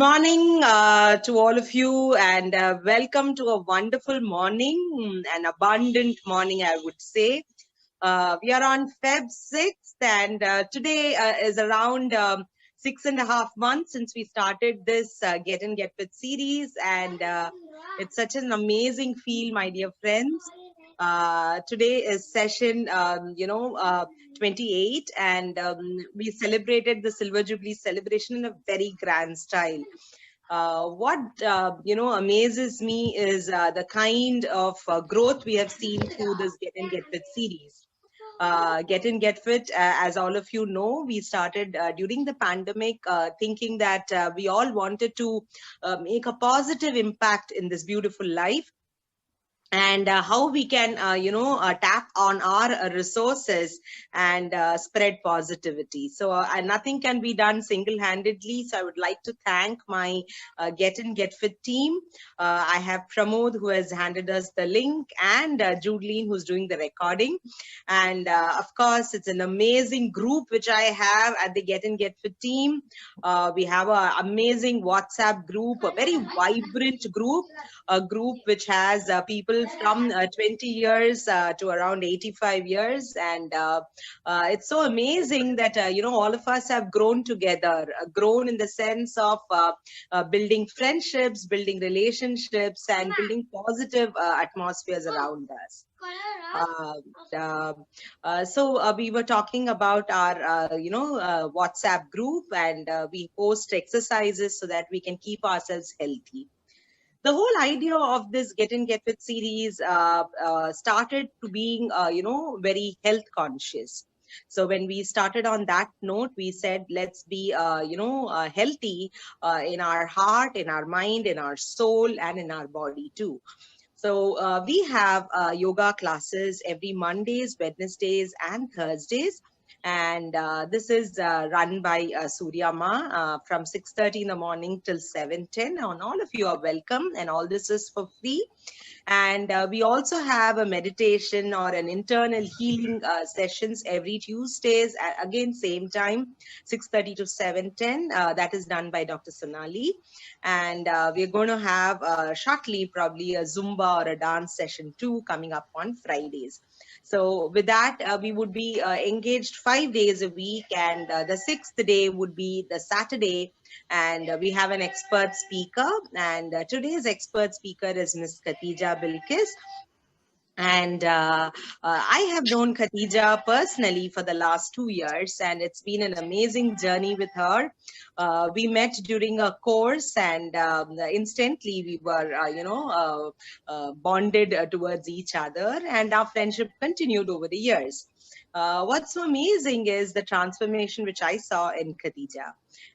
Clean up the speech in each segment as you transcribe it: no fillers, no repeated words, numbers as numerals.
morning to all of you, and welcome to a wonderful morning, an abundant morning, I would say. We are on Feb 6th, and today is around 6.5 months since we started this Get and Get Fit series, and it's such an amazing feel, my dear friends. Today is session, 28, and we celebrated the Silver Jubilee celebration in a very grand style. What amazes me is the kind of growth we have seen through this Get and Get Fit series. Get and Get Fit, as all of you know, we started during the pandemic, thinking that we all wanted to make a positive impact in this beautiful life, and how we can tap on our resources and spread positivity. So nothing can be done single-handedly, so I would like to thank my Get and Get Fit team. I have Pramod, who has handed us the link, and Judeline, who's doing the recording. And of course, it's an amazing group which I have at the Get and Get Fit team. We have an amazing WhatsApp group, a very vibrant group, a group which has people from 20 years to around 85 years. And it's so amazing that, all of us have grown together, grown in the sense of building friendships, building relationships, and building positive atmospheres around us. So we were talking about our, WhatsApp group, and we post exercises so that we can keep ourselves healthy. The whole idea of this Get and Get Fit series started to being, very health conscious. So when we started on that note, we said, let's be, healthy in our heart, in our mind, in our soul, and in our body too. So we have yoga classes every Mondays, Wednesdays, and Thursdays. And this is run by Surya Ma from 6:30 in the morning till 7:10. And all of you are welcome, and all this is for free. And we also have a meditation or an internal healing sessions every Tuesdays, again same time, 6:30 to 7:10. That is done by Dr. Sonali. And we're going to have shortly probably a Zumba or a dance session too coming up on Fridays. So with that, we would be engaged 5 days a week, and the sixth day would be the Saturday, and we have an expert speaker, and today's expert speaker is Miss Khadeeja Bilkis. And I have known Khadeeja personally for the last 2 years, and it's been an amazing journey with her. We met during a course, and instantly we were, bonded towards each other, and our friendship continued over the years. What's so amazing is the transformation which I saw in Khadeeja.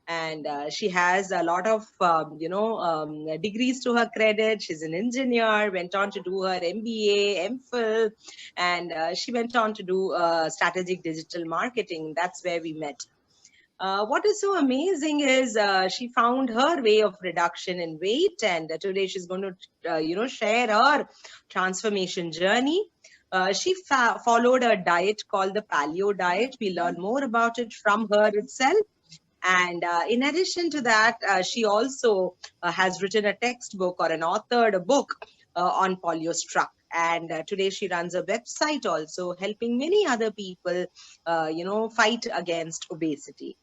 And she has a lot of, degrees to her credit. She's an engineer, went on to do her MBA, MPhil, and she went on to do strategic digital marketing. That's where we met. What is so amazing is she found her way of reduction in weight, and today she's going to, share her transformation journey. She followed a diet called the paleo diet. We learn more about it from her itself. And in addition to that, she also has written a textbook or an authored a book on poliostruck. And today she runs a website also, helping many other people, fight against obesity.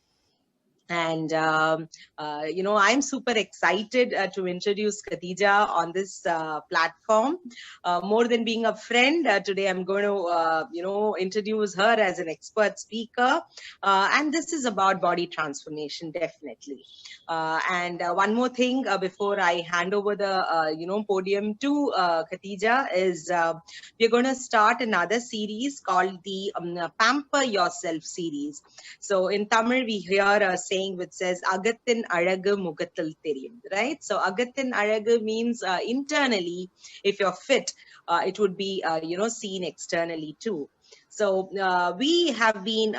And, I'm super excited to introduce Khadeeja on this platform. More than being a friend, today I'm going to, introduce her as an expert speaker. And this is about body transformation, definitely. And one more thing before I hand over the, podium to Khadeeja is we're going to start another series called the Pamper Yourself series. So in Tamil, we hear a saying which says Agathin Alagu Mugathil Theriyum, right? So Agathin Alagu means internally, if you're fit, it would be seen externally too. So we have been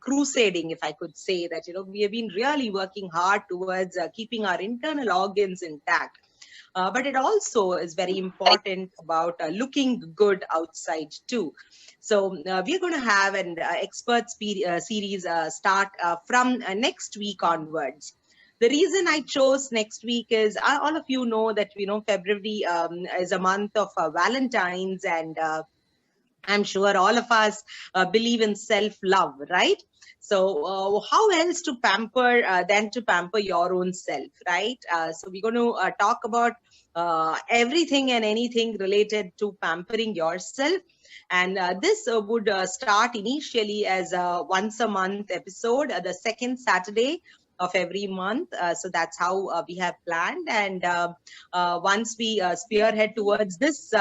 crusading, if I could say that, we have been really working hard towards keeping our internal organs intact. But it also is very important about looking good outside too. So we're going to have an expert series start from next week onwards. The reason I chose next week is all of you know that February is a month of Valentine's, and I'm sure all of us believe in self-love, right? So how else to pamper than to pamper your own self, right? So we're going to talk about everything and anything related to pampering yourself. And this would start initially as a once a month episode, the second Saturday of every month. So that's how we have planned. And once we spearhead towards this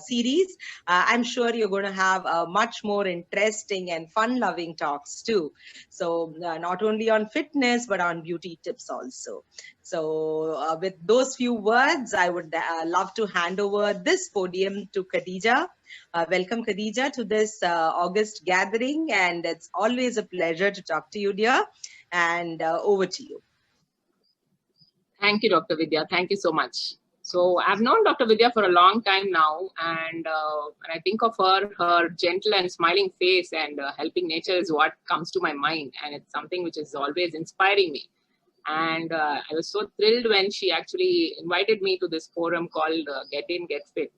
series, I'm sure you're going to have much more interesting and fun-loving talks too. So not only on fitness, but on beauty tips also. So with those few words, I would love to hand over this podium to Khadeeja. Welcome, Khadeeja, to this August gathering. And it's always a pleasure to talk to you, dear. And over to you. Thank you, Dr. Vidya. Thank you so much. So I've known Dr. Vidya for a long time now, and when I think of her, her gentle and smiling face and helping nature is what comes to my mind, and it's something which is always inspiring me. And I was so thrilled when she actually invited me to this forum called Get In, Get Fit.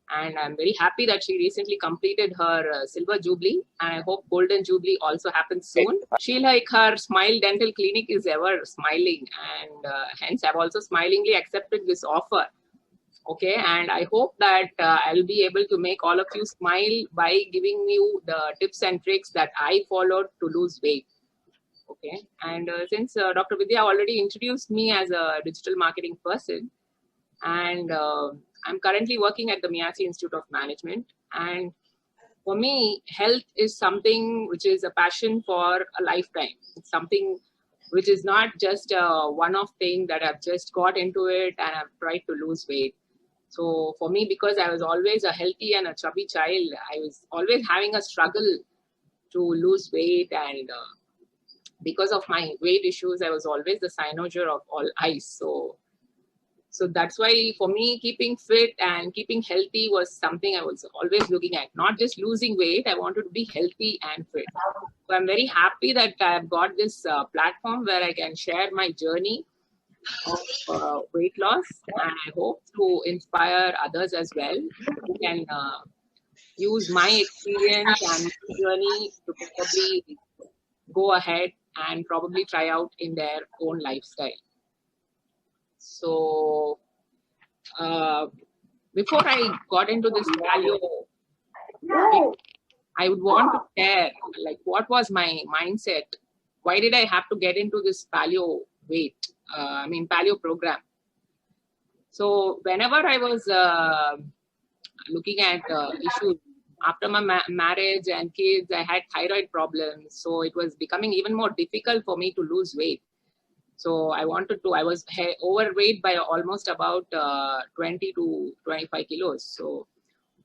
And I'm very happy that she recently completed her silver jubilee. And I hope golden jubilee also happens soon. She, like her smile dental clinic, is ever smiling, and hence I've also smilingly accepted this offer. Okay, and I hope that I'll be able to make all of you smile by giving you the tips and tricks that I followed to lose weight. Okay, and since Dr. Vidya already introduced me as a digital marketing person, and I'm currently working at the Miyasi Institute of Management. And for me, health is something which is a passion for a lifetime. It's something which is not just a one-off thing that I've just got into it and I've tried to lose weight. So for me, because I was always a healthy and a chubby child, I was always having a struggle to lose weight. And because of my weight issues, I was always the cyanogen of all eyes. So that's why for me, keeping fit and keeping healthy was something I was always looking at. Not just losing weight, I wanted to be healthy and fit. So I'm very happy that I've got this platform where I can share my journey of weight loss. And I hope to inspire others as well who can use my experience and my journey to probably go ahead and probably try out in their own lifestyle. So before I got into this paleo, I would want to share like what was my mindset. Why did I have to get into this paleo paleo program? So whenever I was looking at issues after my marriage and kids, I had thyroid problems. So it was becoming even more difficult for me to lose weight. So I was overweight by almost about 20 to 25 kilos. So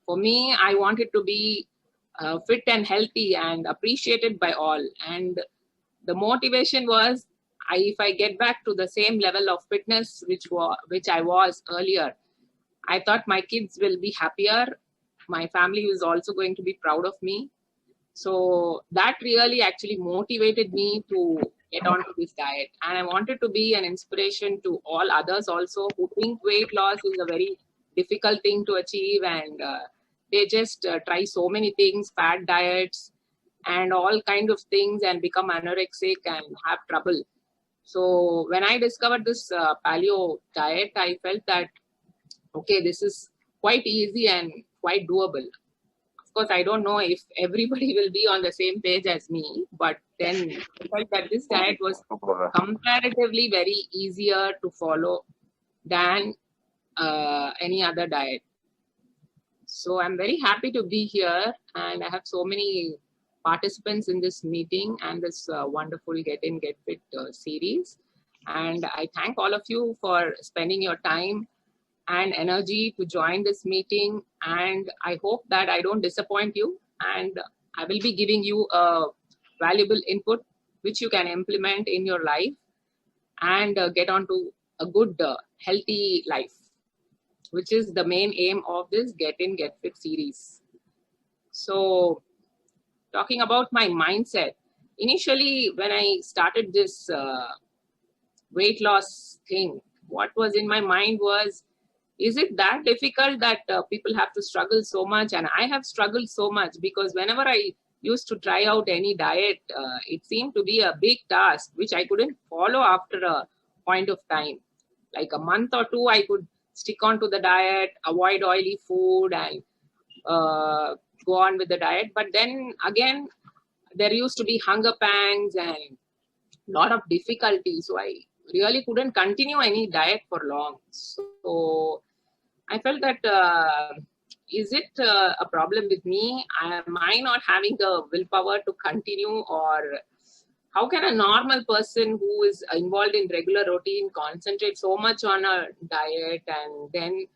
for me, I wanted to be fit and healthy and appreciated by all. And the motivation was, if I get back to the same level of fitness which I was earlier, I thought my kids will be happier. My family is also going to be proud of me. So that really actually motivated me to get onto this diet. And I wanted to be an inspiration to all others also who think weight loss is a very difficult thing to achieve, and they just try so many things, fad diets and all kinds of things, and become anorexic and have trouble. So when I discovered this paleo diet, I felt that, okay, this is quite easy and quite doable. Of course, I don't know if everybody will be on the same page as me, but then I felt that this diet was comparatively very easier to follow than any other diet. So I'm very happy to be here, and I have so many participants in this meeting and this wonderful Get In, Get Fit series. And I thank all of you for spending your time and energy to join this meeting, and I hope that I don't disappoint you, and I will be giving you a valuable input which you can implement in your life and get onto a good healthy life, which is the main aim of this Get In, Get Fit series. So talking about my mindset, initially when I started this weight loss thing, what was in my mind was, is it that difficult that people have to struggle so much? And I have struggled so much, because whenever I used to try out any diet, it seemed to be a big task, which I couldn't follow after a point of time. Like a month or two, I could stick on to the diet, avoid oily food, and go on with the diet. But then again, there used to be hunger pangs and lot of difficulty. So I really couldn't continue any diet for long. So I felt that, is it a problem with me? Am I not having the willpower to continue? Or how can a normal person who is involved in regular routine concentrate so much on a diet and then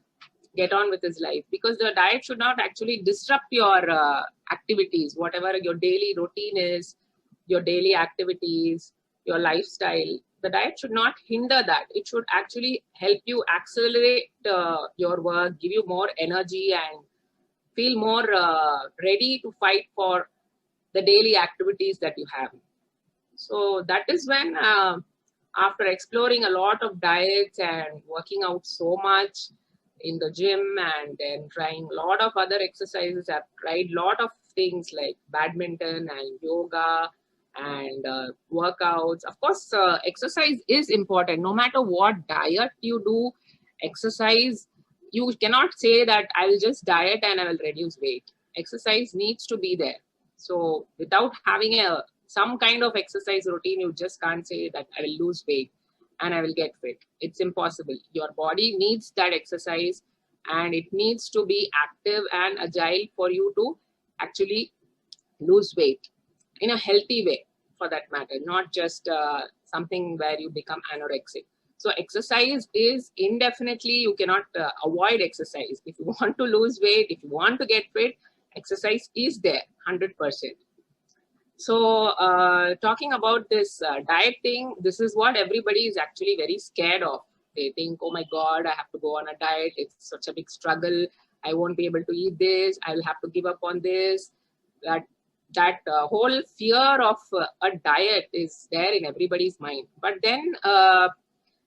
get on with his life? Because the diet should not actually disrupt your activities, whatever your daily routine is, your daily activities, your lifestyle. The diet should not hinder that. It should actually help you accelerate your work, give you more energy, and feel more ready to fight for the daily activities that you have. So that is when, after exploring a lot of diets and working out so much in the gym, and then trying a lot of other exercises, I've tried a lot of things like badminton and yoga and workouts. Of course, exercise is important. No matter what diet you do, exercise, you cannot say that I will just diet and I will reduce weight. Exercise needs to be there. So without having some kind of exercise routine, you just can't say that I will lose weight and I will get fit. It's impossible. Your body needs that exercise, and it needs to be active and agile for you to actually lose weight in a healthy way, for that matter, not just something where you become anorexic. So exercise is indefinitely, you cannot avoid exercise. If you want to lose weight, if you want to get fit, exercise is there 100%. So talking about this diet thing, this is what everybody is actually very scared of. They think, oh my God, I have to go on a diet. It's such a big struggle. I won't be able to eat this. I will have to give up on this. That whole fear of a diet is there in everybody's mind. But then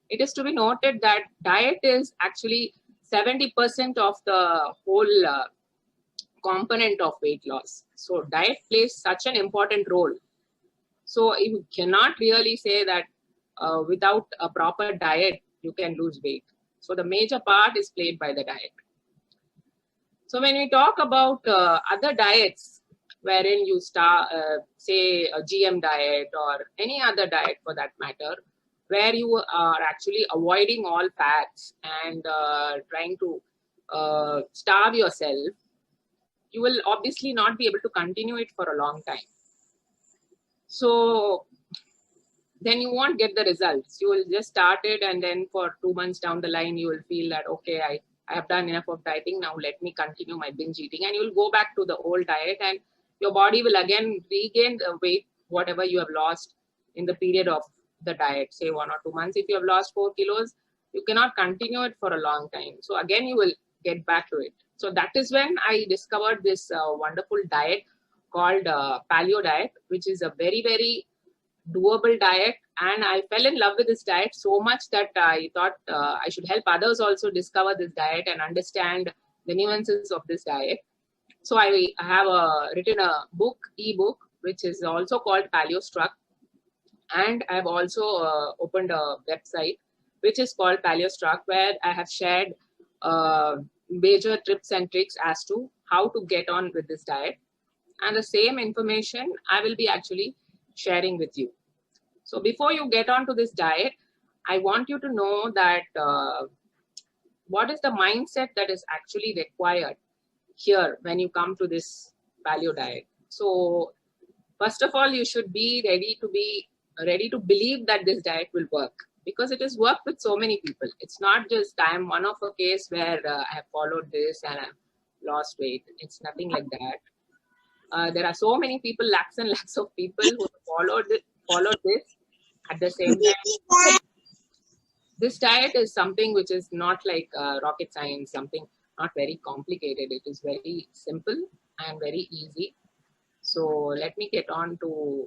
it is to be noted that diet is actually 70% of the whole component of weight loss. So diet plays such an important role. So you cannot really say that without a proper diet, you can lose weight. So the major part is played by the diet. So when we talk about other diets, wherein you start, say a GM diet or any other diet for that matter, where you are actually avoiding all fats and trying to starve yourself, you will obviously not be able to continue it for a long time. So then you won't get the results. You will just start it, and then for 2 months down the line, you will feel that, okay, I have done enough of dieting. Now let me continue my binge eating. And you will go back to the old diet, and your body will again regain the weight, whatever you have lost in the period of the diet, say 1 or 2 months. If you have lost 4 kilos, you cannot continue it for a long time. So again, you will get back to it. So that is when I discovered this wonderful diet called paleo diet, which is a very, very doable diet. And I fell in love with this diet so much that I thought I should help others also discover this diet and understand the nuances of this diet. So I have written a book, ebook, which is also called Paleo Struck. And I've also opened a website, which is called Paleo Struck, where I have shared major tips and tricks as to how to get on with this diet. And the same information I will be actually sharing with you. So before you get on to this diet, I want you to know that what is the mindset that is actually required here when you come to this paleo diet. So first of all, you should be ready to believe that this diet will work, because it has worked with so many people. It's not just I am one of a case where I have followed this and I've lost weight. It's nothing like that. There are so many people, lakhs and lakhs of people who have followed this at the same time. This diet is something which is not like rocket science, something not very complicated. It is very simple and very easy. So let me get on to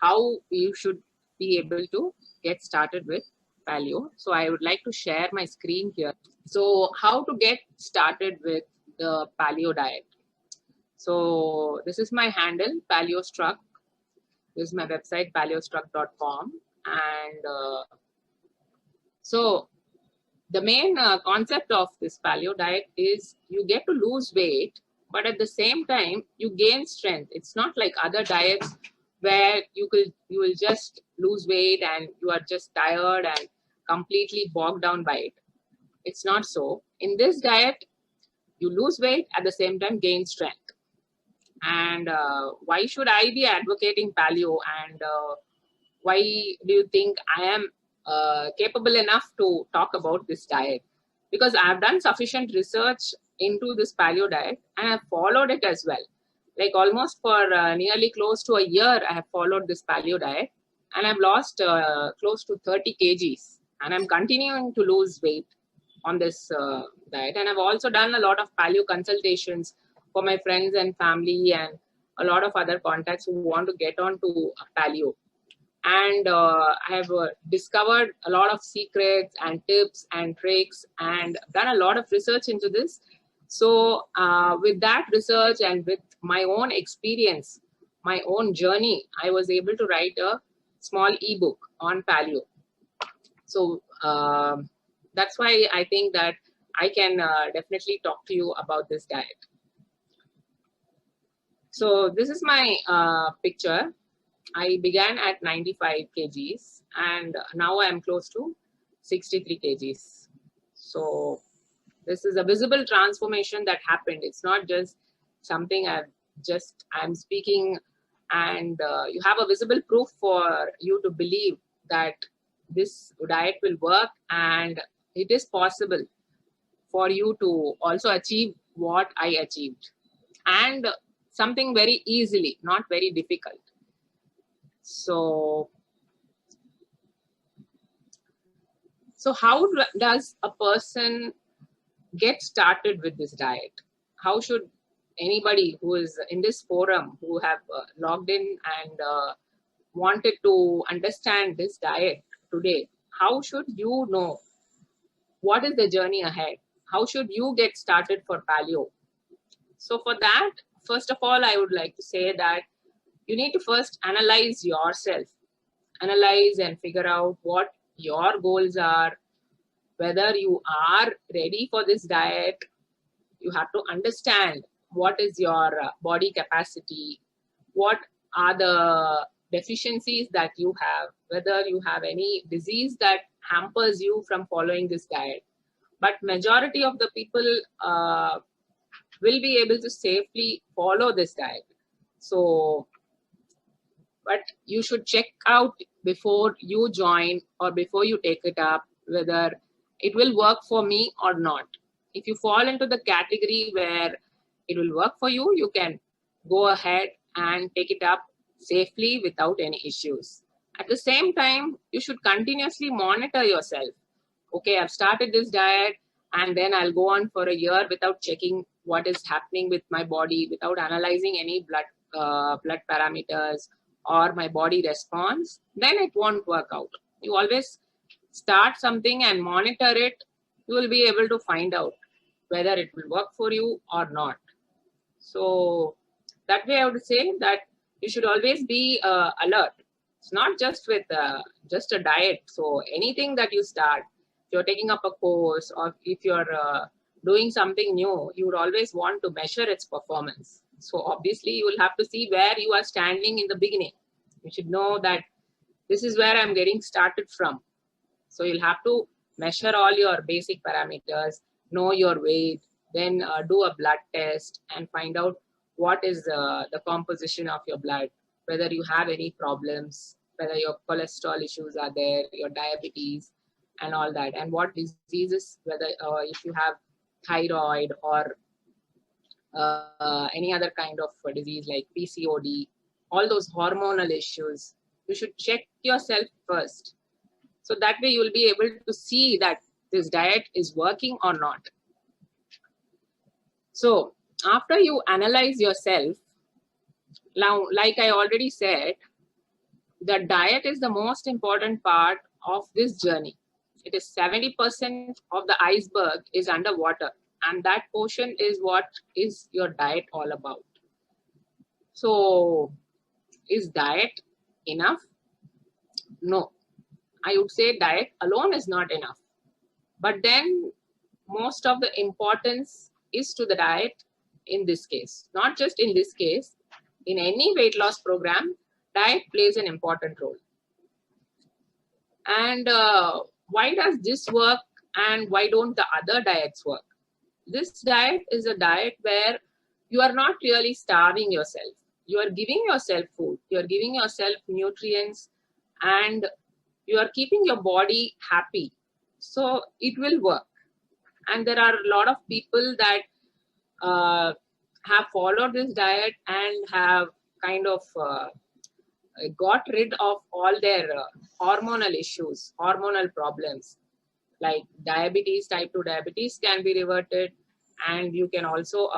how you should be able to get started with paleo. So I would like to share my screen here. So how to get started with the paleo diet. So this is my handle, paleostruck. This is my website, paleostruck.com. And so the main concept of this paleo diet is you get to lose weight, but at the same time, you gain strength. It's not like other diets where you will just lose weight and you are just tired and completely bogged down by it. It's not so. In this diet, you lose weight, at the same time gain strength. And why should I be advocating paleo, and why do you think I am capable enough to talk about this diet? Because I have done sufficient research into this paleo diet and I have followed it as well. Like almost for nearly close to a year, I have followed this paleo diet and I've lost close to 30 kgs. And I'm continuing to lose weight on this diet. And I've also done a lot of paleo consultations for my friends and family and a lot of other contacts who want to get on to paleo. And I have discovered a lot of secrets and tips and tricks and done a lot of research into this. So with that research and with my own experience, my own journey, I was able to write a small ebook on paleo. So that's why I think that I can definitely talk to you about this diet. So this is my picture. I began at 95 kgs and now I am close to 63 kgs. So this is a visible transformation that happened. It's not just something I'm speaking, and you have a visible proof for you to believe that this diet will work, and it is possible for you to also achieve what I achieved, and something very easily, not very difficult. So how does a person get started with this diet? How should anybody who is in this forum, who have logged in and wanted to understand this diet today, how should you know what is the journey ahead? How should you get started for paleo? So for that, first of all, I would like to say that you need to first analyze yourself, analyze and figure out what your goals are, whether you are ready for this diet. You have to understand what is your body capacity, what are the deficiencies that you have, whether you have any disease that hampers you from following this diet. But majority of the people will be able to safely follow this diet. So, but you should check out before you join or before you take it up, whether it will work for me or not. If you fall into the category where it will work for you, you can go ahead and take it up safely without any issues. At the same time, you should continuously monitor yourself. Okay, I've started this diet and then I'll go on for a year without checking what is happening with my body, without analyzing any blood parameters or my body response, then it won't work out. You always start something and monitor it. You will be able to find out whether it will work for you or not. So that way I would say that you should always be alert. It's not just with just a diet. So anything that you start, if you're taking up a course or if you're doing something new, you would always want to measure its performance. So obviously you will have to see where you are standing in the beginning. You should know that this is where I'm getting started from. So you'll have to measure all your basic parameters, know your weight, then do a blood test and find out what is the composition of your blood, whether you have any problems, whether your cholesterol issues are there, your diabetes and all that, and what diseases, whether if you have thyroid or any other kind of disease like PCOD, all those hormonal issues, you should check yourself first. So that way you will be able to see that this diet is working or not. So after you analyze yourself, now, like I already said, the diet is the most important part of this journey. It is 70% of the iceberg is underwater, and that portion is what is your diet all about. So, is diet enough? No, I would say diet alone is not enough. But then most of the importance is to the diet in this case. Not just in this case, in any weight loss program, diet plays an important role. And why does this work and why don't the other diets work? This diet is a diet where you are not really starving yourself. You are giving yourself food, you are giving yourself nutrients, and you are keeping your body happy. So it will work. And there are a lot of people that have followed this diet and have kind of got rid of all their hormonal issues, hormonal problems, like diabetes, type 2 diabetes can be reverted. And you can also,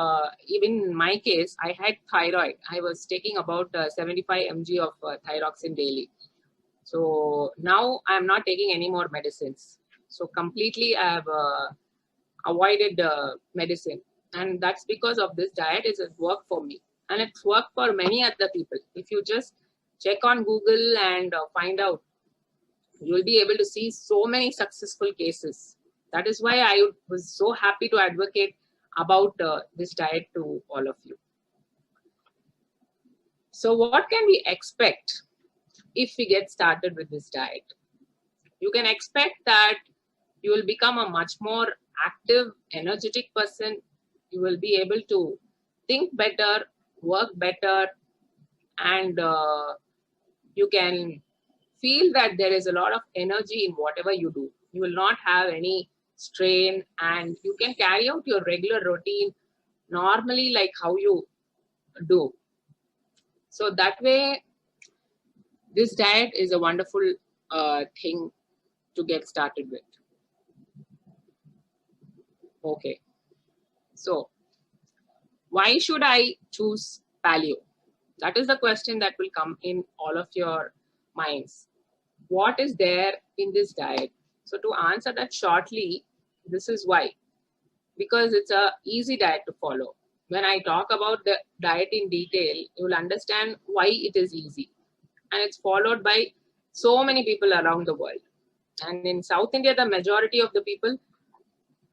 even in my case, I had thyroid. I was taking about 75 mg of thyroxine daily. So now I'm not taking any more medicines. So completely I have avoided medicine. And that's because of this diet. It's worked for me. And it's worked for many other people. If you just check on Google and find out, you will be able to see so many successful cases. That is why I was so happy to advocate about this diet to all of you. So what can we expect if we get started with this diet? You can expect that you will become a much more active, energetic person. You will be able to think better, work better, and you can feel that there is a lot of energy in whatever you do. You will not have any strain, and you can carry out your regular routine normally like how you do. So that way, this diet is a wonderful thing to get started with. Okay. So why should I choose paleo? That is the question that will come in all of your minds. What is there in this diet? So to answer that shortly, this is why. Because it's a easy diet to follow. When I talk about the diet in detail, you will understand why it is easy. And it's followed by so many people around the world. And in South India, the majority of the people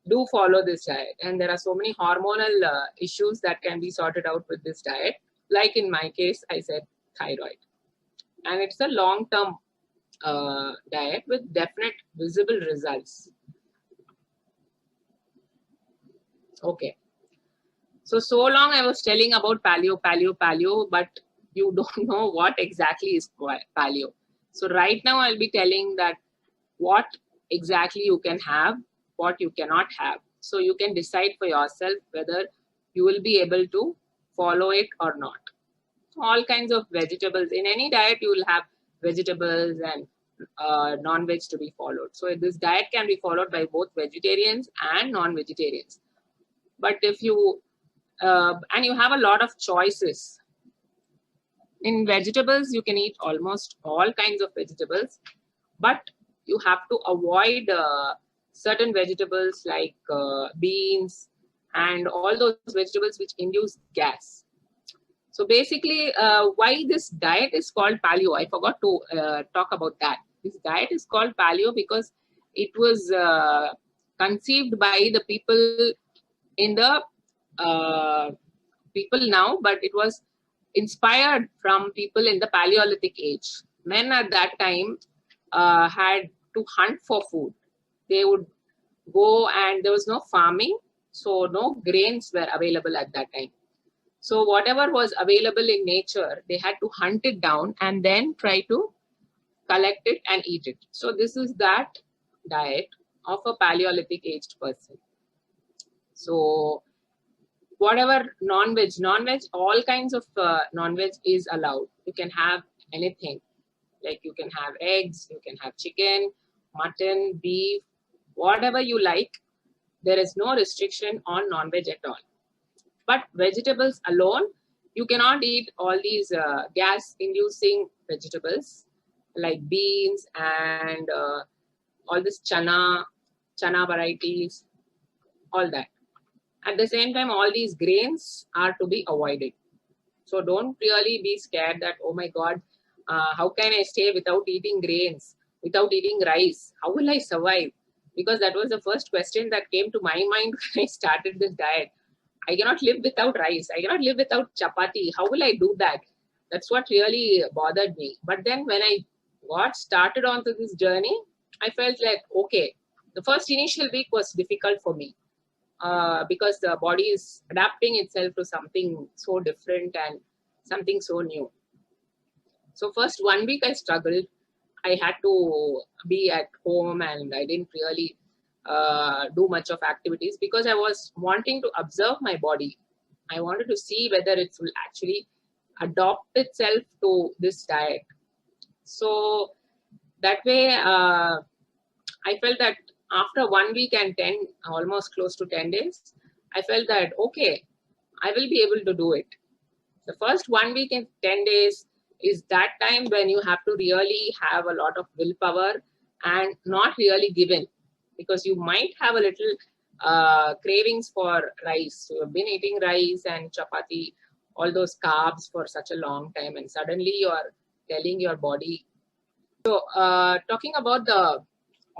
do follow this diet. And there are so many hormonal issues that can be sorted out with this diet. Like in my case, I said thyroid. And it's a long-term diet with definite visible results. Okay. So long I was telling about paleo, but you don't know what exactly is paleo. So right now I'll be telling that what exactly you can have, what you cannot have. So you can decide for yourself whether you will be able to follow it or not. All kinds of vegetables. In any diet, you will have vegetables and non-veg to be followed. So this diet can be followed by both vegetarians and non-vegetarians. But if you, and you have a lot of choices. In vegetables, you can eat almost all kinds of vegetables, but you have to avoid certain vegetables like beans and all those vegetables which induce gas. So basically, why this diet is called paleo, I forgot to talk about that. This diet is called paleo because it was conceived by the people in the people now, but it was inspired from people in the Paleolithic age. Men at that time had to hunt for food. They would go, and there was no farming, so no grains were available at that time. So whatever was available in nature, they had to hunt it down and then try to collect it and eat it. So this is that diet of a Paleolithic aged person. So whatever non-veg, all kinds of non-veg is allowed. You can have anything. Like you can have eggs, you can have chicken, mutton, beef, whatever you like. There is no restriction on non-veg at all. But vegetables alone, you cannot eat all these gas-inducing vegetables. like beans and all this chana varieties, all that. At the same time, all these grains are to be avoided. So don't really be scared that, oh my God, how can I stay without eating grains, without eating rice? How will I survive? Because that was the first question that came to my mind when I started this diet. I cannot live without rice. I cannot live without chapati. How will I do that? That's what really bothered me. But then when I got started onto this journey, I felt like, okay, the first initial week was difficult for me because the body is adapting itself to something so different and something so new. So first 1 week I struggled. I had to be at home and I didn't really do much of activities because I was wanting to observe my body. I wanted to see whether it will actually adopt itself to this diet. So that way, I felt that after 1 week and almost close to 10 days, I felt that, okay, I will be able to do it. The first 1 week and 10 days is that time when you have to really have a lot of willpower and not really give in, because you might have a little cravings for rice. So you've been eating rice and chapati, all those carbs for such a long time, and suddenly you are telling your body. So talking about the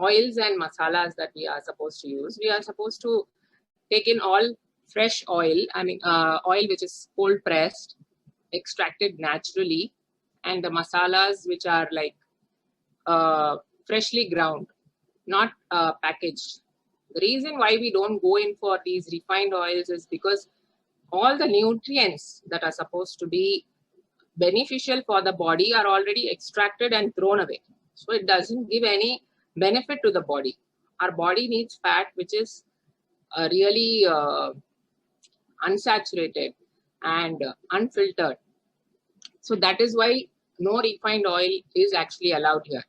oils and masalas that we are supposed to use, we are supposed to take in all fresh oil, oil which is cold pressed, extracted naturally, and the masalas which are like freshly ground, not packaged. The reason why we don't go in for these refined oils is because all the nutrients that are supposed to be beneficial for the body are already extracted and thrown away. So it doesn't give any benefit to the body. Our body needs fat which is really unsaturated and unfiltered. So that is why no refined oil is actually allowed here.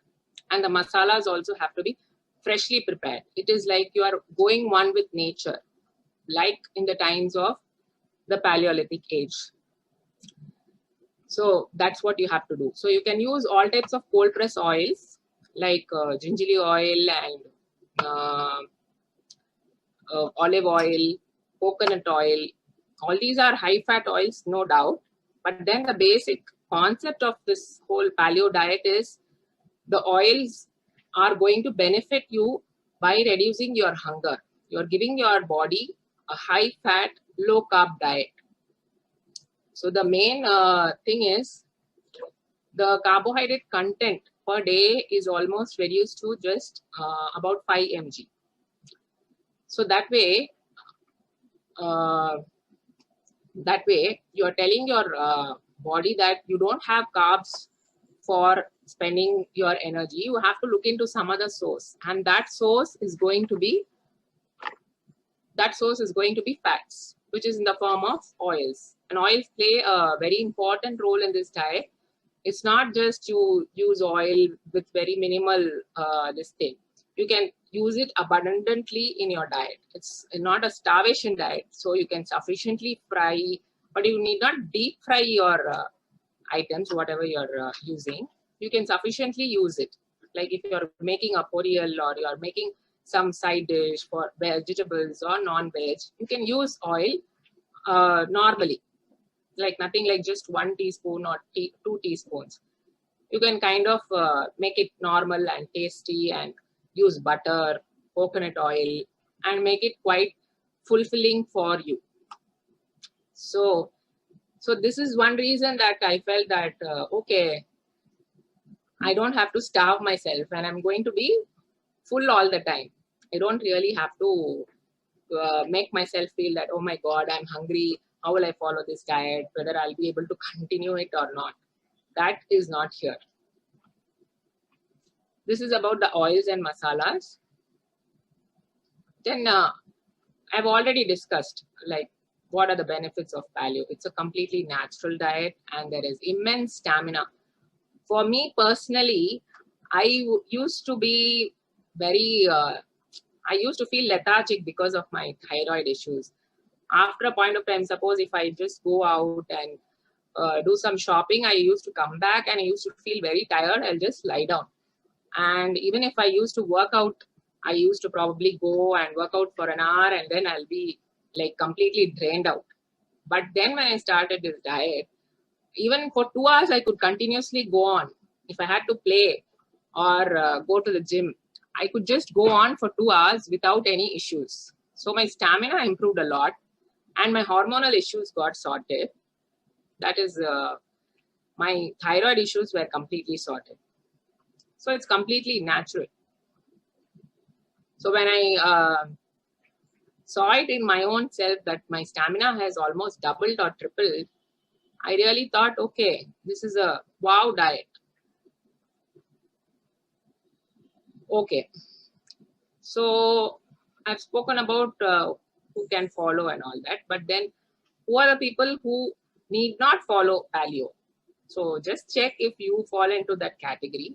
And the masalas also have to be freshly prepared. It is like you are going one with nature, like in the times of the Paleolithic age. So that's what you have to do. So you can use all types of cold press oils like gingerly oil and olive oil, coconut oil. All these are high fat oils, no doubt. But then the basic concept of this whole paleo diet is the oils are going to benefit you by reducing your hunger. You're giving your body a high fat, low carb diet. So the main thing is the carbohydrate content per day is almost reduced to just about 5 mg. So that way you are telling your body that you don't have carbs for spending your energy. You have to look into some other source, and that source is going to be fats, which is in the form of oils. And oils play a very important role in this diet. It's not just you use oil with very minimal this thing. You can use it abundantly in your diet. It's not a starvation diet, so you can sufficiently fry, but you need not deep fry your items, whatever you're using. You can sufficiently use it. Like if you're making a poriyal or you're making some side dish for vegetables or non-veg, you can use oil normally, like nothing like just 1 teaspoon or 2 teaspoons. You can kind of make it normal and tasty and use butter, coconut oil, and make it quite fulfilling for you. So this is one reason that I felt that, okay, I don't have to starve myself and I'm going to be full all the time. I don't really have to make myself feel that, oh my God, I'm hungry. How will I follow this diet? Whether I'll be able to continue it or not. That is not here. This is about the oils and masalas. Then I've already discussed like what are the benefits of paleo. It's a completely natural diet and there is immense stamina. For me personally, I used to be very, I used to feel lethargic because of my thyroid issues. After a point of time, suppose if I just go out and do some shopping, I used to come back and I used to feel very tired. I'll just lie down. And even if I used to work out, I used to probably go and work out for an hour and then I'll be like completely drained out. But then when I started this diet, even for 2 hours, I could continuously go on. If I had to play or go to the gym, I could just go on for 2 hours without any issues. So my stamina improved a lot and my hormonal issues got sorted. That is, my thyroid issues were completely sorted. So it's completely natural. So when I saw it in my own self that my stamina has almost doubled or tripled, I really thought, okay, this is a wow diet. Okay. So I've spoken about who can follow and all that, but then who are the people who need not follow paleo? So just check if you fall into that category.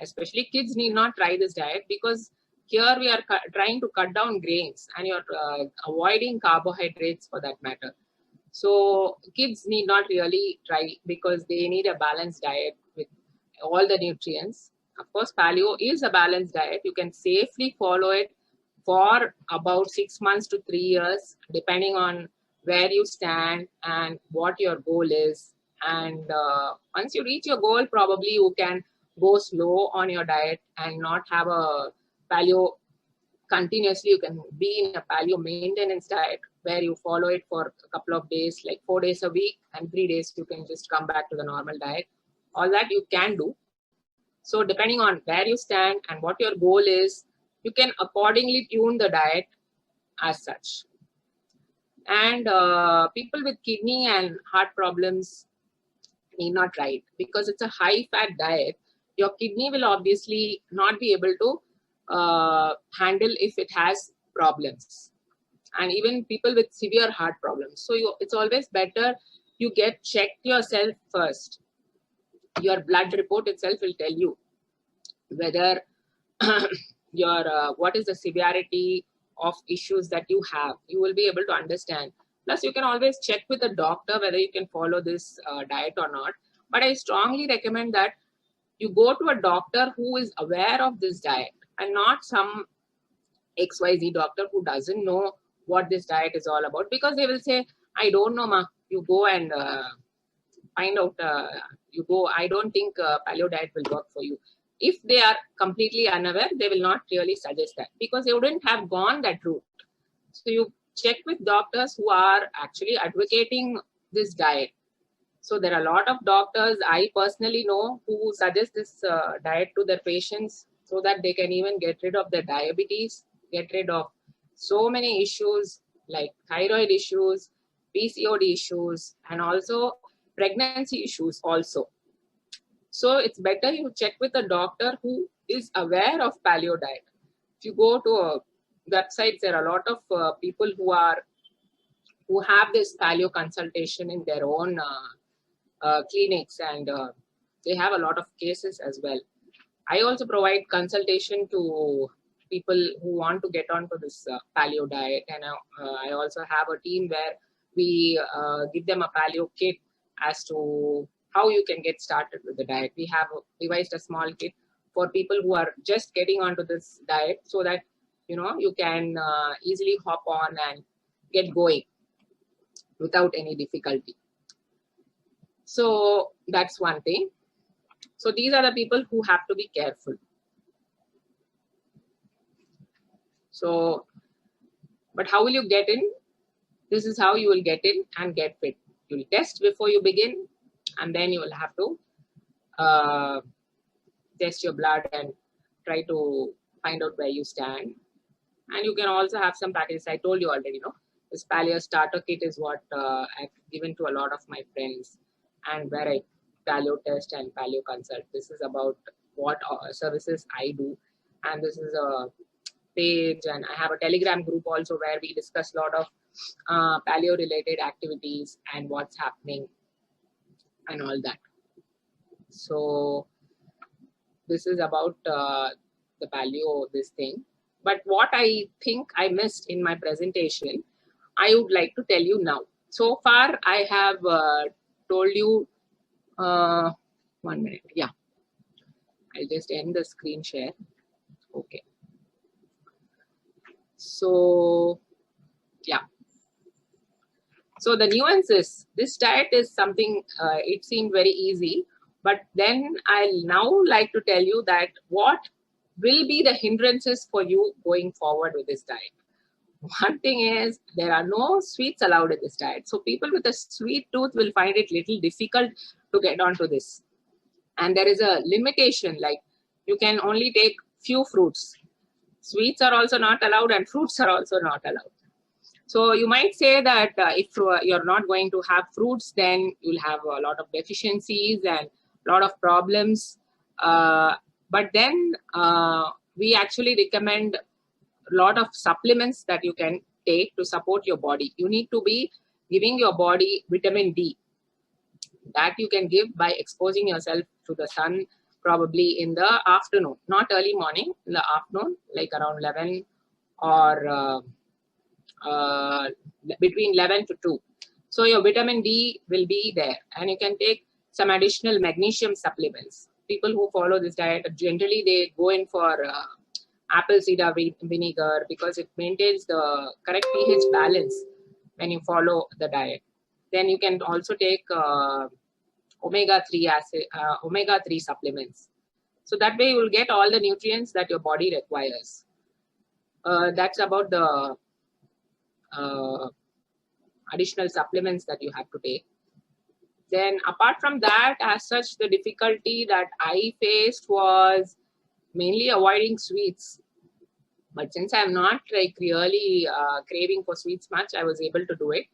Especially kids need not try this diet because here we are trying to cut down grains and you're avoiding carbohydrates for that matter. So kids need not really try because they need a balanced diet with all the nutrients. Of course, paleo is a balanced diet. You can safely follow it for about 6 months to 3 years, depending on where you stand and what your goal is. And once you reach your goal, probably you can go slow on your diet and not have a paleo continuously. You can be in a paleo maintenance diet where you follow it for a couple of days, like 4 days a week, and 3 days you can just come back to the normal diet. All that you can do. So depending on where you stand and what your goal is, you can accordingly tune the diet as such. And people with kidney and heart problems need not try it because it's a high fat diet. Your kidney will obviously not be able to handle if it has problems, and even people with severe heart problems. So it's always better you get checked yourself first. Your blood report itself will tell you whether your what is the severity of issues that you have. You will be able to understand. Plus, you can always check with a doctor whether you can follow this diet or not. But I strongly recommend that you go to a doctor who is aware of this diet and not some XYZ doctor who doesn't know what this diet is all about, because they will say, I don't know, ma. You go and find out, I don't think paleo diet will work for you. If they are completely unaware, they will not really suggest that because they wouldn't have gone that route. So you check with doctors who are actually advocating this diet. So there are a lot of doctors I personally know who suggest this diet to their patients so that they can even get rid of their diabetes, get rid of so many issues like thyroid issues, PCOD issues, and also pregnancy issues also. So it's better you check with a doctor who is aware of paleo diet. If you go to websites, there are a lot of people who have this paleo consultation in their own clinics, and they have a lot of cases as well. I also provide consultation to people who want to get onto this paleo diet, and I also have a team where we give them a paleo kit as to how you can get started with the diet. We have devised a small kit for people who are just getting onto this diet so that you can easily hop on and get going without any difficulty. So that's one thing. So these are the people who have to be careful. So, but how will you get in? This is how you will get in and get fit. You will test before you begin, and then you will have to test your blood and try to find out where you stand. And you can also have some packages. I told you already, this paleo starter kit is what I've given to a lot of my friends, and where I paleo test and paleo consult. This is about what services I do, and this is a page, and I have a Telegram group also where we discuss a lot of paleo related activities and what's happening and all that. So this is about the paleo, this thing. But what I think I missed in my presentation, I would like to tell you now. So far, I have told you. 1 minute. Yeah, I'll just end the screen share. Okay. So yeah. So the nuances, this diet is something, it seemed very easy, but then I'll now like to tell you that what will be the hindrances for you going forward with this diet. One thing is there are no sweets allowed in this diet. So people with a sweet tooth will find it little difficult to get onto this. And there is a limitation, like you can only take few fruits. Sweets are also not allowed and fruits are also not allowed. So you might say that if you're not going to have fruits, then you'll have a lot of deficiencies and a lot of problems. But then we actually recommend a lot of supplements that you can take to support your body. You need to be giving your body vitamin D. That you can give by exposing yourself to the sun probably in the afternoon, not early morning, in the afternoon, like around 11 or between 11 to 2. So your vitamin D will be there, and you can take some additional magnesium supplements. People who follow this diet, generally they go in for apple cider vinegar because it maintains the correct pH balance when you follow the diet. Then you can also take omega-3 supplements. So that way you will get all the nutrients that your body requires. That's about the additional supplements that you have to take. Then apart from that, as such, the difficulty that I faced was mainly avoiding sweets. But since I'm not like really craving for sweets much, I was able to do it.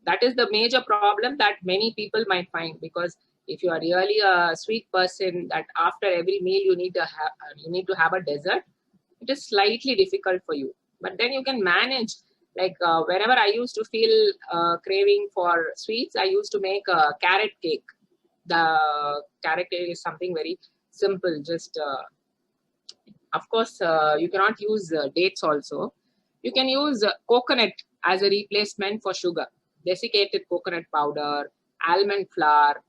That is the major problem that many people might find, because if you are really a sweet person, that after every meal you need to have a dessert, it is slightly difficult for you. But then you can manage. Like whenever I used to feel craving for sweets, I used to make a carrot cake. The carrot cake is something very simple. Just of course, you cannot use dates also. You can use coconut as a replacement for sugar. Desiccated coconut powder, almond flour,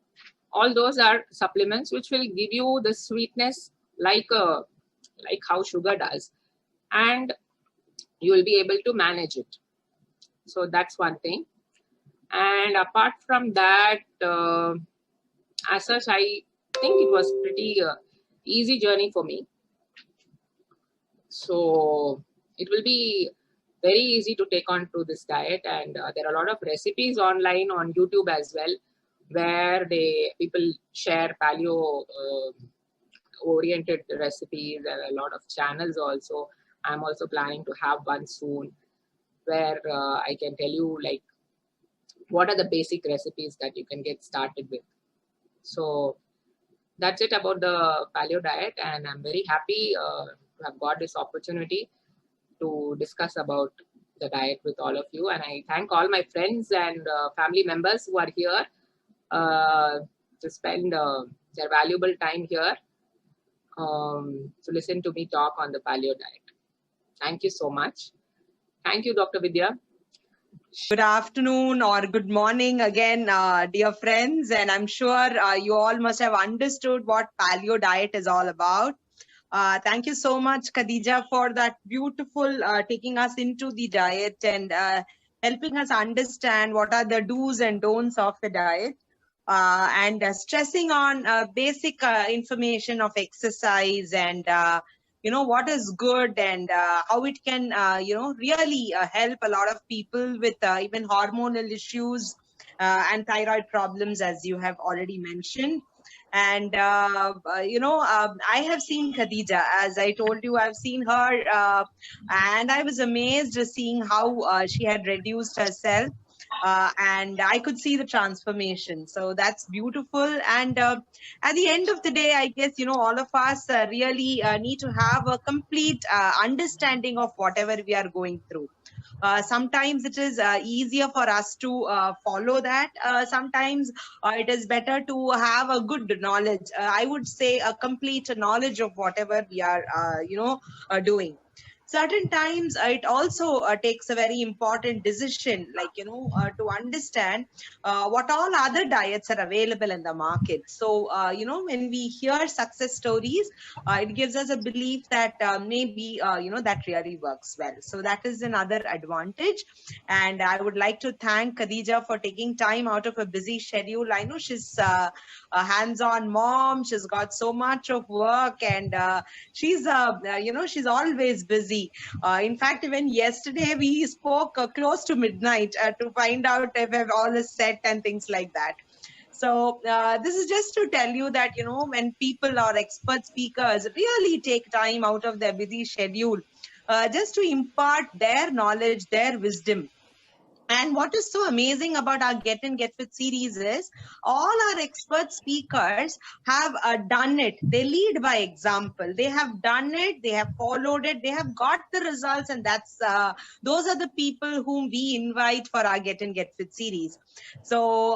all those are supplements which will give you the sweetness like how sugar does, and you will be able to manage it. So that's one thing. And apart from that, as such, I think it was pretty easy journey for me. So it will be very easy to take on to this diet, and there are a lot of recipes online on YouTube as well, where people share paleo oriented recipes. There are a lot of channels also. I'm also planning to have one soon, where I can tell you like what are the basic recipes that you can get started with. So that's it about the paleo diet, and I'm very happy to have got this opportunity to discuss about the diet with all of you. And I thank all my friends and family members who are here to spend their valuable time here to listen to me talk on the paleo diet. Thank you so much. Thank you, Dr. Vidyaa. Good afternoon or good morning again, dear friends. And I'm sure you all must have understood what paleo diet is all about. Thank you so much, Khadeeja, for that beautiful taking us into the diet and helping us understand what are the do's and don'ts of the diet. And stressing on basic information of exercise and what is good and how it can really help a lot of people with even hormonal issues and thyroid problems, as you have already mentioned. And I have seen Khadeeja, as I told you. I've seen her and I was amazed seeing how she had reduced herself. And I could see the transformation. So that's beautiful. And at the end of the day, I guess, all of us really need to have a complete understanding of whatever we are going through. Sometimes it is easier for us to follow that. Sometimes it is better to have a good knowledge. I would say a complete knowledge of whatever we are, doing. certain times it also takes a very important decision, like, to understand what all other diets are available in the market. So, when we hear success stories, it gives us a belief that maybe, that really works well. So that is another advantage. And I would like to thank Khadeeja for taking time out of a busy schedule. I know she's a hands-on mom. She's got so much of work, and she's she's always busy. In fact, even yesterday we spoke close to midnight to find out if all is set and things like that. So this is just to tell you that, when people or expert speakers really take time out of their busy schedule just to impart their knowledge, their wisdom. And what is so amazing about our Get In Get Fit series is all our expert speakers have done it. They lead by example. They have done it. They have followed it. They have got the results. And that's those are the people whom we invite for our Get In Get Fit series. So,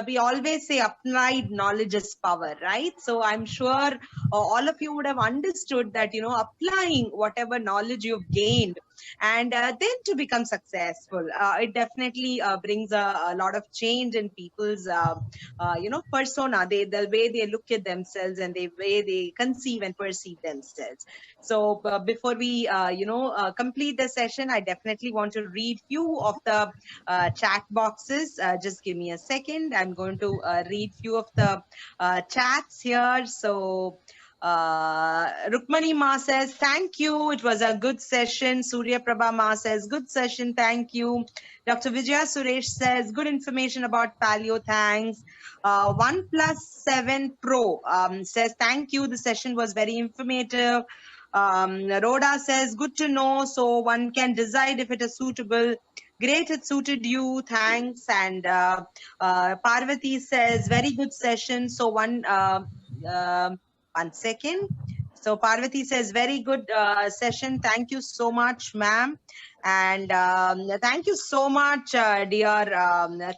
we always say applied knowledge is power, right? So I'm sure all of you would have understood that, applying whatever knowledge you've gained and then to become successful, it definitely brings a lot of change in people's persona, the way they look at themselves and the way they conceive and perceive themselves. So before we complete the session, I definitely want to read few of the chat boxes. Just give me a second. I'm going to read few of the chats here. So Rukmani Ma says, thank you. It was a good session. Surya Prabha Ma says, good session. Thank you. Dr. Vidyaa Suresh says, good information about paleo. Thanks. 1+7 Pro says, thank you. The session was very informative. Rhoda says, good to know. So one can decide if it is suitable. Great, it suited you. Thanks. And Parvati says, very good session. So one second. So Parvati says, very good session. Thank you so much, ma'am. And thank you so much, dear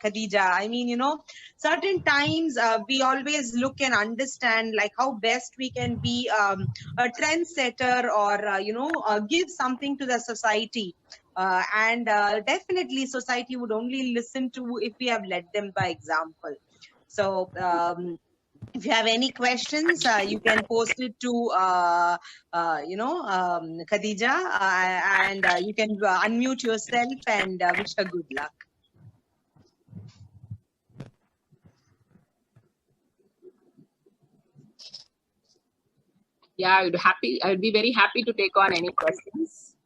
Khadeeja. I mean, certain times we always look and understand like how best we can be a trendsetter or, give something to the society. And definitely society would only listen to if we have led them by example. So if you have any questions, you can post it to, Khadeeja, and you can unmute yourself and wish her good luck. Yeah, I would be very happy to take on any questions.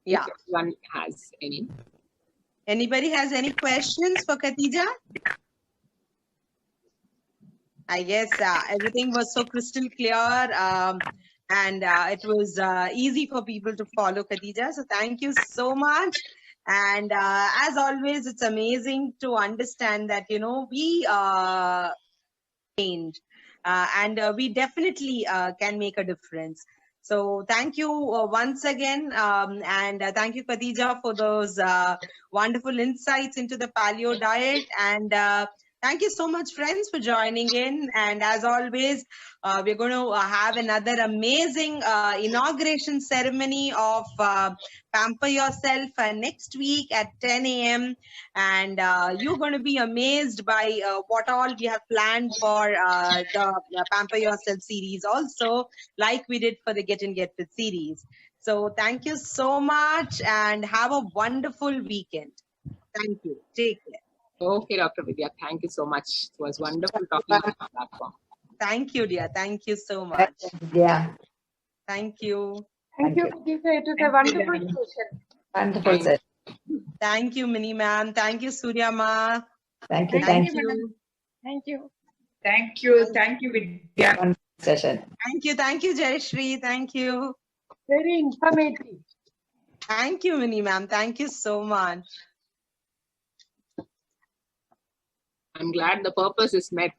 Yeah. If anyone has any. Anybody has any questions for Khadeeja? I guess everything was so crystal clear, and it was easy for people to follow Khadeeja. So thank you so much. And as always, it's amazing to understand that, we change and we definitely can make a difference. So thank you once again. And thank you, Khadeeja, for those wonderful insights into the paleo diet. And thank you so much, friends, for joining in. And as always, we're going to have another amazing inauguration ceremony of Pamper Yourself next week at 10 a.m. And you're going to be amazed by what all we have planned for the Pamper Yourself series also, like we did for the Get In Get Fit series. So thank you so much and have a wonderful weekend. Thank you. Take care. Okay, Dr. Vidya, thank you so much. It was wonderful talking on the platform. Thank you, dear. Thank you so much. Yeah. Thank you. Thank you, Khadeeja. It was a wonderful session. Wonderful session. Thank you, Mini Ma'am. Thank you, Surya Ma. Thank you. Thank Thank you, you. madam. Thank you. Thank you. Thank you, Vidya. Wonderful session. Thank you, Jayashree. Thank you. Very informative. Thank you, Mini Ma'am. Thank you so much. I'm glad the purpose is met.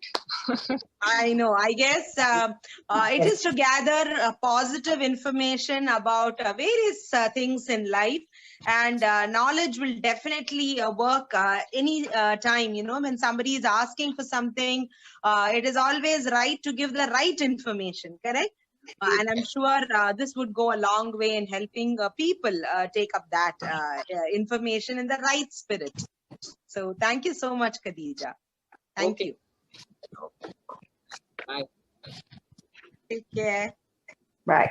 I know. I guess it is to gather positive information about various things in life, and knowledge will definitely work any time. When somebody is asking for something, it is always right to give the right information. Correct? And I'm sure this would go a long way in helping people take up that information in the right spirit. So thank you so much, Khadeeja. Thank Okay. you. Bye. Take care. Right.